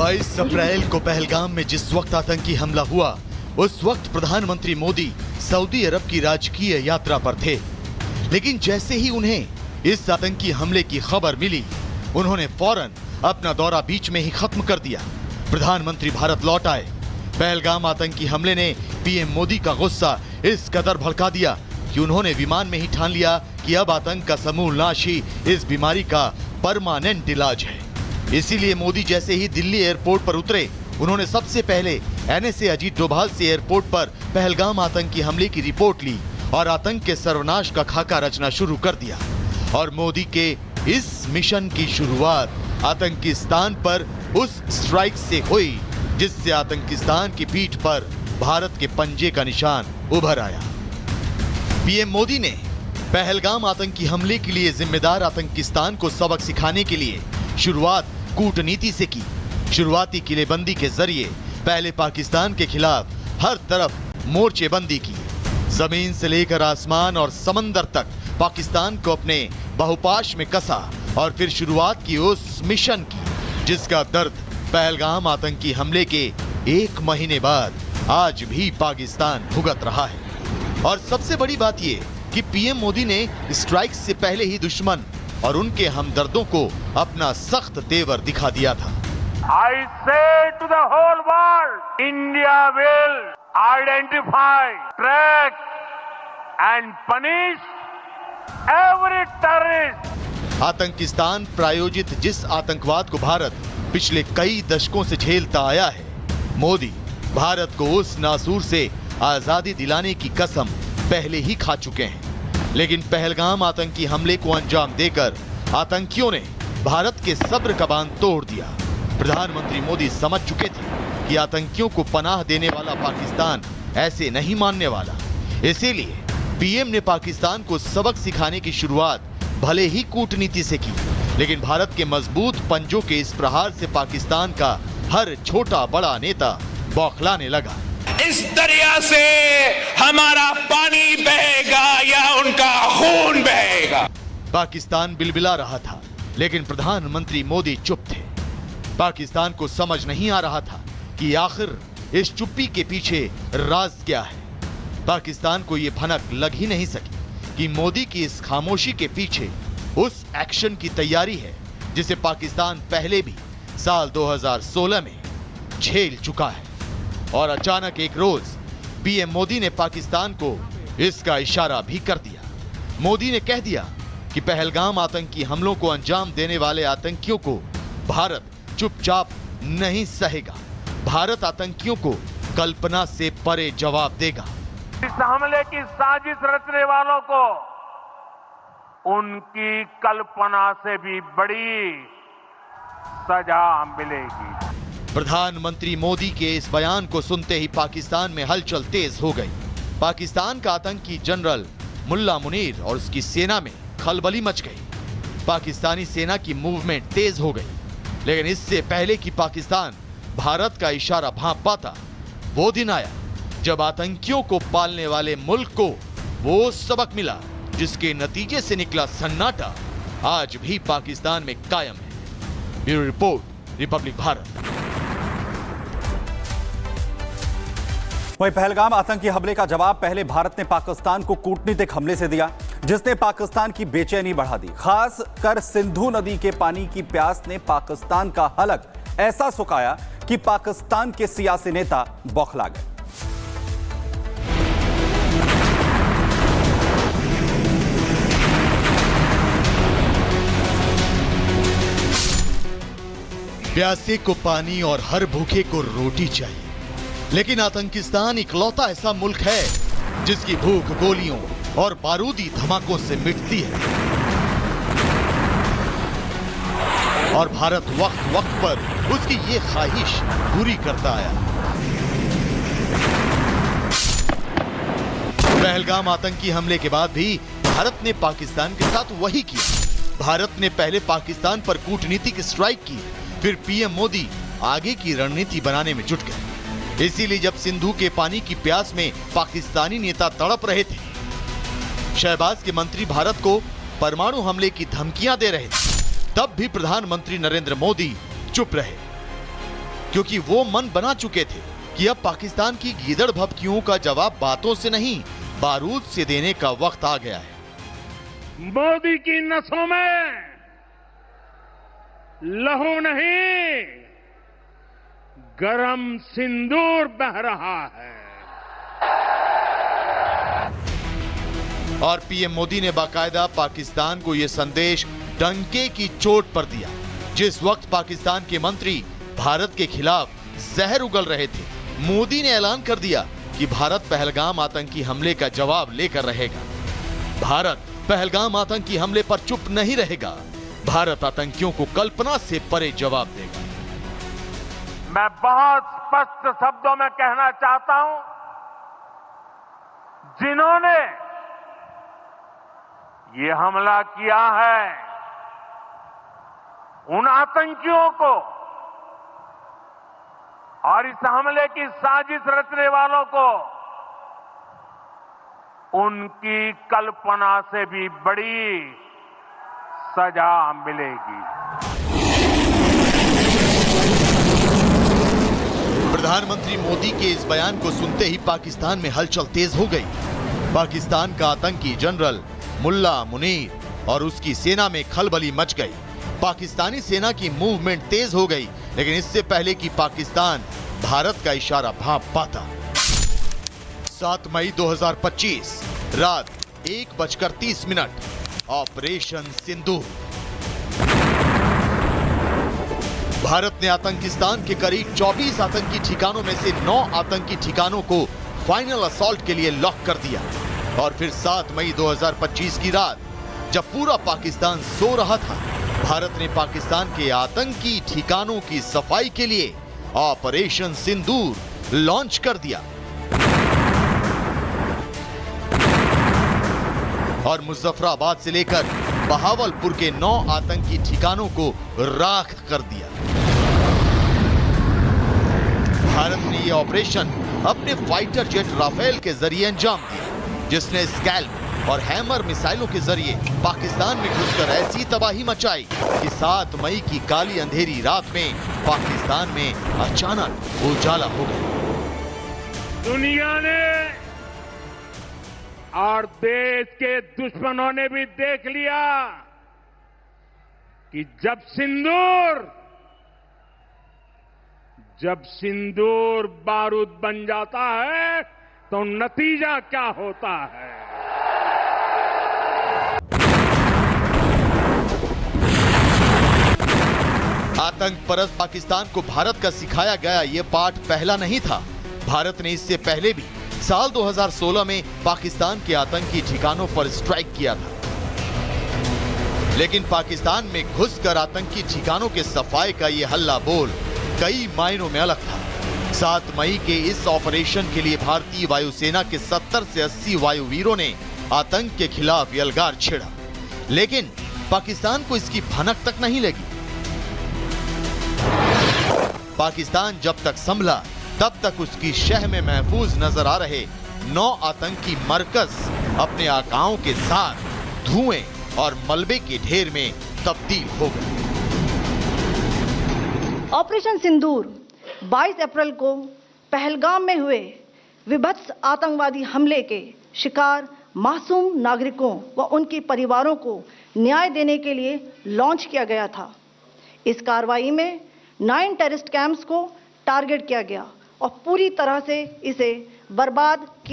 22 अप्रैल को पहलगाम में जिस वक्त आतंकी हमला हुआ, उस वक्त प्रधानमंत्री मोदी सऊदी अरब की राजकीय यात्रा पर थे। लेकिन जैसे ही उन्हें इस आतंकी हमले की खबर मिली, उन्होंने फौरन अपना दौरा बीच में ही खत्म कर दिया। प्रधानमंत्री भारत लौट आए। पहलगाम आतंकी हमले ने पीएम मोदी का गुस्सा इस कदर भड़का दिया कि उन्होंने विमान में ही ठान लिया कि अब आतंक का समूल नाश ही इस बीमारी का परमानेंट इलाज है। इसीलिए मोदी जैसे ही दिल्ली एयरपोर्ट पर उतरे, उन्होंने सबसे पहले एनएसए अजीत डोभाल से एयरपोर्ट पर पहलगाम आतंकी हमले की रिपोर्ट ली और आतंक के सर्वनाश का खाका रचना शुरू कर दिया। और मोदी के इस मिशन की शुरुआत आतंकिस्तान पर उस स्ट्राइक से हुई जिससे आतंकिस्तान की पीठ पर भारत के पंजे का निशान उभर आया। पीएम मोदी ने पहलगाम आतंकी हमले के लिए जिम्मेदार आतंकिस्तान को सबक सिखाने के लिए शुरुआत कूटनीति से की। शुरुआती किलेबंदी के जरिए पहले पाकिस्तान के खिलाफ हर तरफ मोर्चेबंदी की। जमीन से लेकर आसमान और समंदर तक पाकिस्तान को अपने बहुपाश में कसा और फिर शुरुआत की उस मिशन की जिसका दर्द पहलगाम आतंकी हमले के 1 महीने बाद आज भी पाकिस्तान भुगत रहा है। और सबसे बड़ी बात यह कि पीएम मोदी ने स्ट्राइक से पहले ही दुश्मन और उनके हमदर्दों को अपना सख्त तेवर दिखा दिया था। I say to the whole world, India will identify, track and punish every terrorist. आतंकिस्तान प्रायोजित जिस आतंकवाद को भारत पिछले कई दशकों से झेलता आया है, मोदी भारत को उस नासूर से आजादी दिलाने की कसम पहले ही खा चुके हैं। लेकिन पहलगाम आतंकी हमले को अंजाम देकर आतंकियों ने भारत के सब्र का बांध तोड़ दिया। प्रधानमंत्री मोदी समझ चुके थे कि आतंकियों को पनाह देने वाला पाकिस्तान ऐसे नहीं मानने वाला। इसीलिए पीएम ने पाकिस्तान को सबक सिखाने की शुरुआत भले ही कूटनीति से की, लेकिन भारत के मजबूत पंजों के इस प्रहार से पाकिस्तान का हर छोटा बड़ा नेता बौखलाने लगा। इस दरिया से हमारा पानी बहेगा या उनका खून बहेगा। पाकिस्तान बिलबिला रहा था, लेकिन प्रधानमंत्री मोदी चुप थे। पाकिस्तान को समझ नहीं आ रहा था कि आखिर इस चुप्पी के पीछे राज क्या है। पाकिस्तान को यह भनक लग ही नहीं सकी कि मोदी की इस खामोशी के पीछे उस एक्शन की तैयारी है जिसे पाकिस्तान पहले भी साल 2016 में झेल चुका है। और अचानक एक रोज पीएम मोदी ने पाकिस्तान को इसका इशारा भी कर दिया। मोदी ने कह दिया कि पहलगाम आतंकी हमलों को अंजाम देने वाले आतंकियों को भारत चुपचाप नहीं सहेगा। भारत आतंकियों को कल्पना से परे जवाब देगा। इस हमले की साजिश रचने वालों को उनकी कल्पना से भी बड़ी सजा मिलेगी। प्रधानमंत्री मोदी के इस बयान को सुनते ही पाकिस्तान में हलचल तेज हो गई। पाकिस्तान का आतंकी जनरल मुल्ला मुनीर और उसकी सेना में खलबली मच गई। पाकिस्तानी सेना की मूवमेंट तेज हो गई। लेकिन इससे पहले कि पाकिस्तान भारत का इशारा भांप पाता, वो दिन आया जब आतंकियों को पालने वाले मुल्क को वो सबक मिला जिसके नतीजे से निकला सन्नाटा आज भी पाकिस्तान में कायम है। Bureau report, Republic Bharat. वहीं पहलगाम आतंकी हमले का जवाब पहले भारत ने पाकिस्तान को कूटनीतिक हमले से दिया, जिसने पाकिस्तान की बेचैनी बढ़ा दी। खास कर सिंधु नदी के पानी की प्यास ने पाकिस्तान का हलक ऐसा सुखाया कि पाकिस्तान के सियासी नेता बौखला गए। प्यासे को पानी और हर भूखे को रोटी चाहिए, लेकिन आतंकिस्तान इकलौता ऐसा मुल्क है जिसकी भूख गोलियों और बारूदी धमाकों से मिटती है। और भारत वक्त वक्त पर उसकी ये ख्वाहिश पूरी करता आया। पहलगाम आतंकी हमले के बाद भी भारत ने पाकिस्तान के साथ वही किया। भारत ने पहले पाकिस्तान पर कूटनीतिक स्ट्राइक की, फिर पीएम मोदी आगे की रणनीति बनाने में जुट गए। इसीलिए जब सिंधु के पानी की प्यास में पाकिस्तानी नेता तड़प रहे थे, शहबाज के मंत्री भारत को परमाणु हमले की धमकियां दे रहे थे, तब भी प्रधानमंत्री नरेंद्र मोदी चुप रहे। क्योंकि वो मन बना चुके थे कि अब पाकिस्तान की गीदड़ भभकियों का जवाब बातों से नहीं, बारूद से देने का वक्त आ गया है। मोदी की नसों में लहू नहीं, गरम सिंदूर बह रहा है। और पीएम मोदी ने बाकायदा पाकिस्तान को यह संदेश डंके की चोट पर दिया। जिस वक्त पाकिस्तान के मंत्री भारत के खिलाफ जहर उगल रहे थे, मोदी ने ऐलान कर दिया कि भारत पहलगाम आतंकी हमले का जवाब लेकर रहेगा। भारत पहलगाम आतंकी हमले पर चुप नहीं रहेगा। भारत आतंकियों को कल्पना से परे जवाब देगा। मैं बहुत स्पष्ट शब्दों में कहना चाहता हूं, जिन्होंने ये हमला किया है, उन आतंकियों को और इस हमले की साजिश रचने वालों को उनकी कल्पना से भी बड़ी सजा मिलेगी। प्रधानमंत्री मोदी के इस बयान को सुनते ही पाकिस्तान में हलचल तेज हो गई। पाकिस्तान का आतंकी जनरल मुल्ला मुनीर और उसकी सेना में खलबली मच गई। पाकिस्तानी सेना की मूवमेंट तेज हो गई, लेकिन इससे पहले कि पाकिस्तान भारत का इशारा भांप पाता। 7 मई 2025 रात 1:30 ऑपरेशन सिंदूर। भारत ने आतंकिस्तान के करीब 24 आतंकी ठिकानों में से 9 आतंकी ठिकानों को फाइनल असॉल्ट के लिए लॉक कर दिया। और फिर 7 मई 2025 की रात, जब पूरा पाकिस्तान सो रहा था, भारत ने पाकिस्तान के आतंकी ठिकानों की सफाई के लिए ऑपरेशन सिंदूर लॉन्च कर दिया और मुजफ्फराबाद से लेकर बहावलपुर के 9 आतंकी ठिकानों को राख कर दिया। भारत ने यह ऑपरेशन अपने फाइटर जेट राफेल के जरिए अंजाम दिया, जिसने स्कैल्प और हैमर मिसाइलों के जरिए पाकिस्तान में घुसकर ऐसी तबाही मचाई कि 7 मई की काली अंधेरी रात में पाकिस्तान में अचानक उजाला हो गया। दुनिया ने और देश के दुश्मनों ने भी देख लिया कि जब सिंदूर बारूद बन जाता है तो नतीजा क्या होता है। आतंक परस्त पाकिस्तान को भारत का सिखाया गया ये पाठ पहला नहीं था। भारत ने इससे पहले भी साल 2016 में पाकिस्तान के आतंकी ठिकानों पर स्ट्राइक किया था, लेकिन पाकिस्तान में घुसकर आतंकी ठिकानों के सफाई का ये हल्ला बोल कई मायनों में अलग था। 7 मई के इस ऑपरेशन के लिए भारतीय वायुसेना के 70 से 80 वायुवीरों ने आतंक के खिलाफ यलगार छेड़ा, लेकिन पाकिस्तान को इसकी भनक तक नहीं लगी। पाकिस्तान जब तक संभला, तब तक उसकी शह में महफूज नजर आ रहे 9 आतंकी मरकज अपने आकाओं के साथ धुएं और मलबे के ढेर में तब्दील हो गए। ऑपरेशन सिंदूर 22 अप्रैल को पहलगाम में हुए विभत्स आतंकवादी हमले के शिकार मासूम नागरिकों व उनके परिवारों को न्याय देने के लिए लॉन्च किया गया था। इस कार्रवाई में 9 टेररिस्ट कैंप्स को टारगेट किया गया और पूरी तरह से इसे बर्बाद किया।